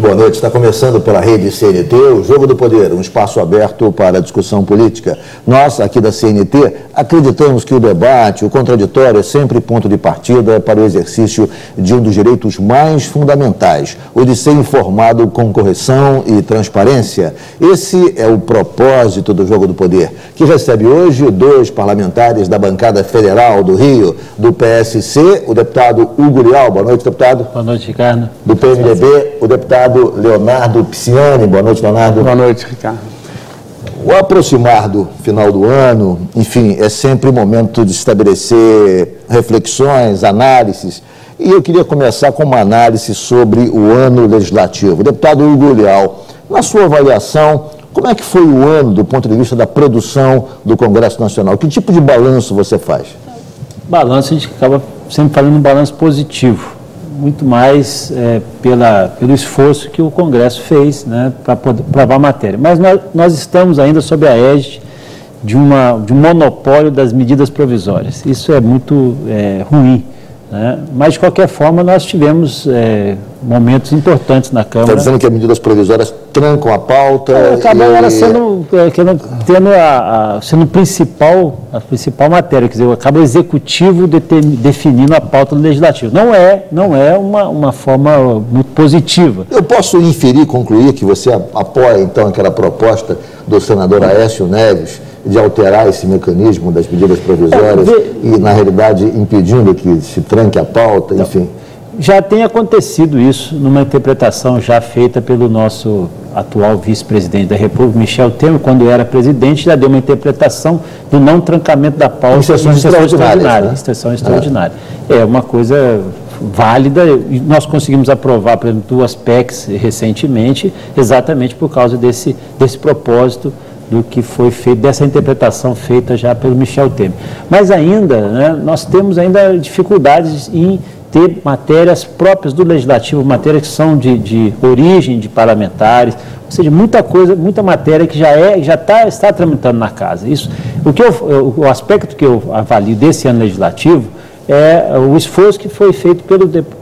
boa noite. Está começando pela rede CNT, o Jogo do Poder, um espaço aberto para a discussão política. Nós, aqui da CNT, acreditamos que o debate, o contraditório, é sempre ponto de partida para o exercício de um dos direitos mais fundamentais, o de ser informado com correção e transparência. Esse é o propósito do Jogo do Poder, que recebe hoje dois parlamentares da bancada federal do Rio, do PSC, o deputado Hugo Leal. Boa noite, deputado. Boa noite, Ricardo. Do PMDB, o deputado Leonardo Pisciani. Boa noite, Leonardo. Boa noite, Ricardo. O aproximar do final do ano, enfim, é sempre o momento de estabelecer reflexões, análises. E eu queria começar com uma análise sobre o ano legislativo. Deputado Hugo Leal, na sua avaliação, como é que foi o ano do ponto de vista da produção do Congresso Nacional? Que tipo de balanço você faz? Balanço, a gente acaba sempre fazendo um balanço positivo. Muito mais pelo esforço que o Congresso fez, né, para poder provar a matéria. Mas nós estamos ainda sob a égide de um monopólio das medidas provisórias. Isso é muito ruim, né? Mas, de qualquer forma, nós tivemos momentos importantes na Câmara. Está dizendo que as medidas provisórias trancam a pauta? Acabou sendo a principal matéria, quer dizer, acaba o Executivo definindo a pauta do Legislativo. Não é uma forma muito positiva. Eu posso inferir, concluir, que você apoia, então, aquela proposta do senador Aécio Neves de alterar esse mecanismo das medidas provisórias e, na realidade, impedindo que se tranque a pauta, enfim? Já tem acontecido isso numa interpretação já feita pelo nosso atual vice-presidente da República, Michel Temer, quando era presidente, já deu uma interpretação do não trancamento da pauta em sessões extraordinárias. Em sessão extraordinária. É uma coisa válida, e nós conseguimos aprovar, por exemplo, 2 PECs recentemente, exatamente por causa desse propósito do que foi feito, dessa interpretação feita já pelo Michel Temer. Mas ainda, né, nós temos ainda dificuldades em ter matérias próprias do Legislativo, matérias que são de origem de parlamentares, ou seja, muita matéria que está tramitando na casa. Isso, o aspecto que eu avalio desse ano legislativo é o esforço que foi feito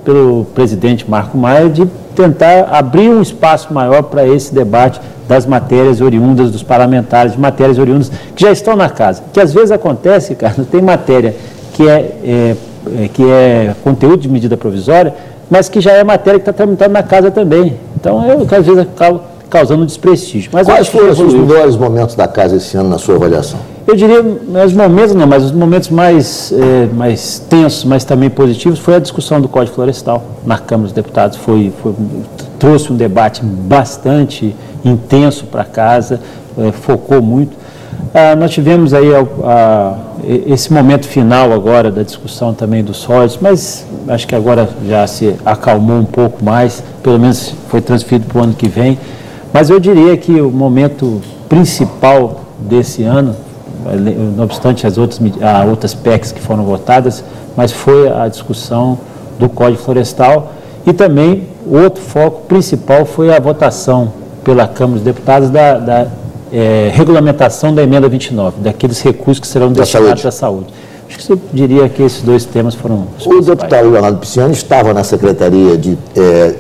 pelo presidente Marco Maia de tentar abrir um espaço maior para esse debate das matérias oriundas dos parlamentares, de matérias oriundas que já estão na casa. Que às vezes acontece, cara, tem matéria que é conteúdo de medida provisória, mas que já é matéria que está tramitando na casa também. Então, às vezes, acaba causando um desprestígio. Mas quais foram os melhores momentos da casa esse ano, na sua avaliação? Eu diria, mas os momentos mais tensos, mas também positivos, foi a discussão do Código Florestal na Câmara dos Deputados. Trouxe um debate bastante intenso para a casa, focou muito. Nós tivemos aí esse momento final agora da discussão também dos sólidos, mas acho que agora já se acalmou um pouco mais, pelo menos foi transferido para o ano que vem. Mas eu diria que o momento principal desse ano, não obstante as outras PECs que foram votadas, mas foi a discussão do Código Florestal, e também o outro foco principal foi a votação pela Câmara dos Deputados da regulamentação da emenda 29, daqueles recursos que serão destinados à saúde. Acho que você diria que esses 2 temas foram os principais. O deputado Leonardo Pisciani estava na Secretaria de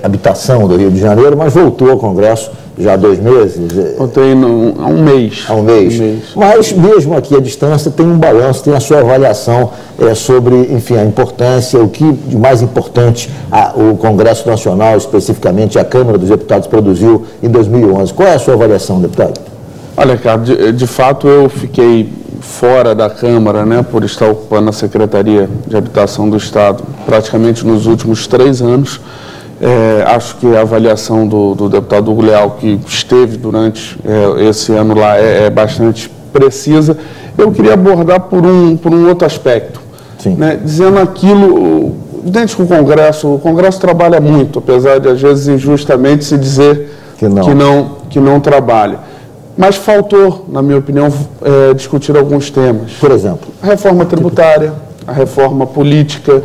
Habitação do Rio de Janeiro, mas voltou ao Congresso já há 2 meses. Voltei há um mês. Há um mês. Mas, mesmo aqui à distância, tem um balanço, tem a sua avaliação sobre, enfim, a importância, o que de mais importante o Congresso Nacional, especificamente a Câmara dos Deputados, produziu em 2011. Qual é a sua avaliação, deputado? Olha, Ricardo, de fato eu fiquei fora da Câmara, né, por estar ocupando a Secretaria de Habitação do Estado praticamente nos últimos 3 anos. Acho que a avaliação do deputado Hugo Leal, que esteve durante esse ano lá, é bastante precisa. Eu queria abordar por um outro aspecto, né, dizendo aquilo, dentro do Congresso, o Congresso trabalha muito, apesar de às vezes injustamente se dizer que não trabalha. Mas faltou, na minha opinião, discutir alguns temas. Por exemplo? A reforma tributária, a reforma política,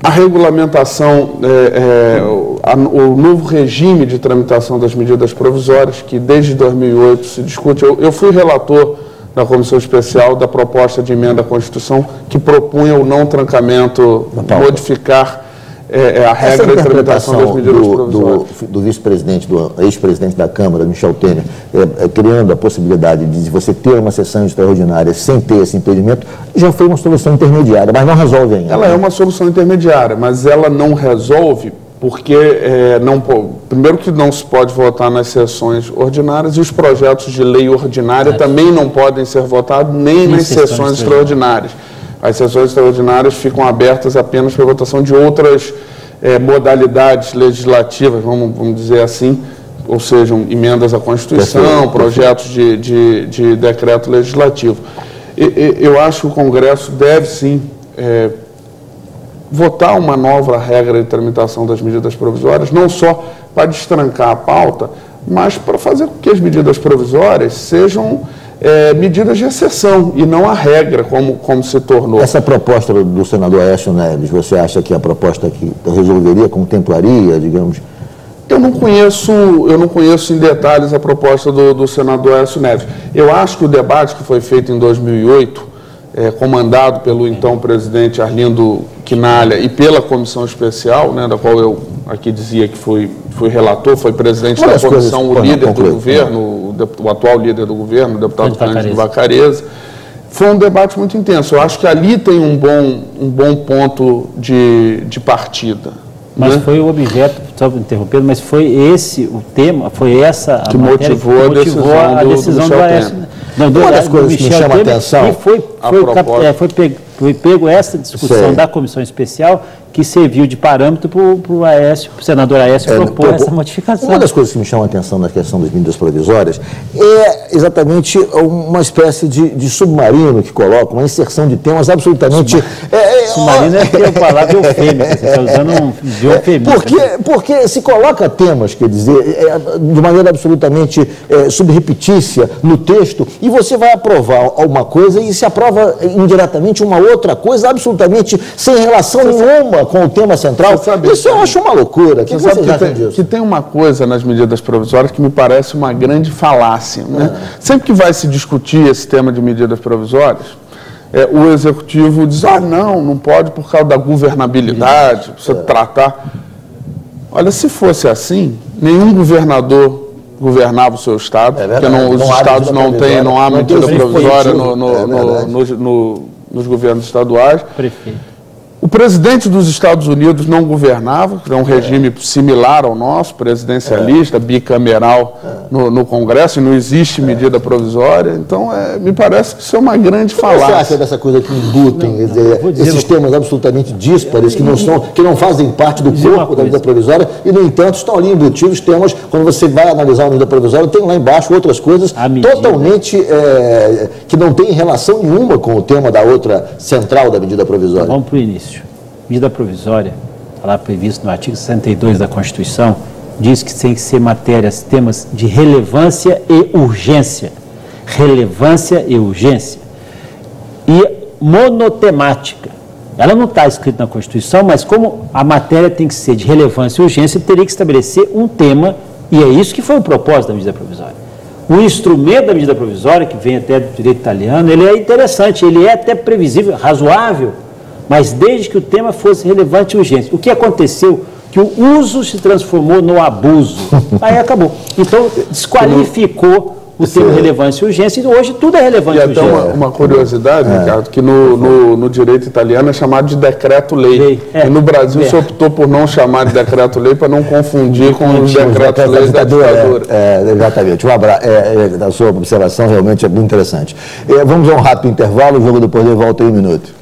a regulamentação, o novo regime de tramitação das medidas provisórias, que desde 2008 se discute. Eu fui relator da Comissão Especial da proposta de emenda à Constituição que propunha o não trancamento, modificar a regra de tramitação das medidas provisórias. Do vice-presidente, do ex-presidente da Câmara, Michel Temer, criando a possibilidade de você ter uma sessão extraordinária sem ter esse impedimento, já foi uma solução intermediária, mas não resolve ainda. Ela é uma solução intermediária, mas ela não resolve porque, primeiro que não se pode votar nas sessões ordinárias e os projetos de lei ordinária também não podem ser votados nem nas sessões extraordinárias. As sessões extraordinárias ficam abertas apenas para votação de outras modalidades legislativas, vamos dizer assim, ou seja, emendas à Constituição, projetos de decreto legislativo. Eu acho que o Congresso deve, sim, votar uma nova regra de tramitação das medidas provisórias, não só para destrancar a pauta, mas para fazer com que as medidas provisórias sejam medidas de exceção e não a regra, como se tornou. Essa proposta do senador Aécio Neves, você acha que a proposta que resolveria, contemplaria, digamos? Eu não conheço em detalhes a proposta do senador Aécio Neves. Eu acho que o debate que foi feito em 2008, comandado pelo então presidente Arlindo Quinalha e pela comissão especial, né, da qual eu aqui dizia que fui relator, foi presidente da comissão, o líder do governo, o atual líder do governo, o deputado Cândido Vacarezza. Foi um debate muito intenso. Eu acho que ali tem um bom ponto de partida. Mas foi o objeto, só interrompendo, mas foi esse o tema, foi essa a que motivou a decisão do Aécio. Uma das coisas que me chama a atenção... Foi pego essa discussão da comissão especial que serviu de parâmetro para o senador Aécio propor essa modificação. Uma das coisas que me chama a atenção na questão das medidas provisórias é exatamente uma espécie de submarino que coloca, uma inserção de temas absolutamente... Submarino é a palavra eufêmica, você está usando um eufemismo. Porque se coloca temas, quer dizer, de maneira absolutamente subrepetícia no texto, e você vai aprovar alguma coisa e se aprova indiretamente uma outra coisa absolutamente sem relação nenhuma com o tema central. Isso eu acho uma loucura. Você sabe que tem uma coisa nas medidas provisórias que me parece uma grande falácia. Né? Sempre que vai se discutir esse tema de medidas provisórias, o Executivo diz, não pode por causa da governabilidade, precisa tratar. Olha, se fosse assim, nenhum governador governava o seu Estado, porque os Estados não há medida provisória nos governos estaduais. Prefeito. O presidente dos Estados Unidos não governava, é um regime similar ao nosso, presidencialista, bicameral no Congresso, e não existe medida provisória. Então, me parece que isso é uma grande falácia. Você acha dessa coisa que embutem, esses temas absolutamente díspares, que não fazem parte do corpo da medida provisória, e, no entanto, estão ali embutidos temas, quando você vai analisar a medida provisória, tem lá embaixo outras coisas totalmente que não têm relação nenhuma com o tema da outra central da medida provisória. Vamos para o início. Medida provisória, está lá previsto no artigo 62 da Constituição, diz que tem que ser temas de relevância e urgência. Relevância e urgência. E monotemática. Ela não está escrita na Constituição, mas como a matéria tem que ser de relevância e urgência, teria que estabelecer um tema, e é isso que foi o propósito da medida provisória. O instrumento da medida provisória, que vem até do direito italiano, ele é interessante, ele é até previsível, razoável, mas desde que o tema fosse relevante e urgente. O que aconteceu? Que o uso se transformou no abuso. Aí acabou. Então, desqualificou o termo relevância e urgência, e hoje tudo é relevante e urgente. E até uma curiosidade, Ricardo, que no direito italiano é chamado de decreto-lei. E no Brasil se optou por não chamar de decreto-lei para não confundir com os decretos-leis da ditadura. Exatamente. A sua observação realmente é bem interessante. Vamos a um rápido intervalo, o Jogo do Poder volta em um minuto.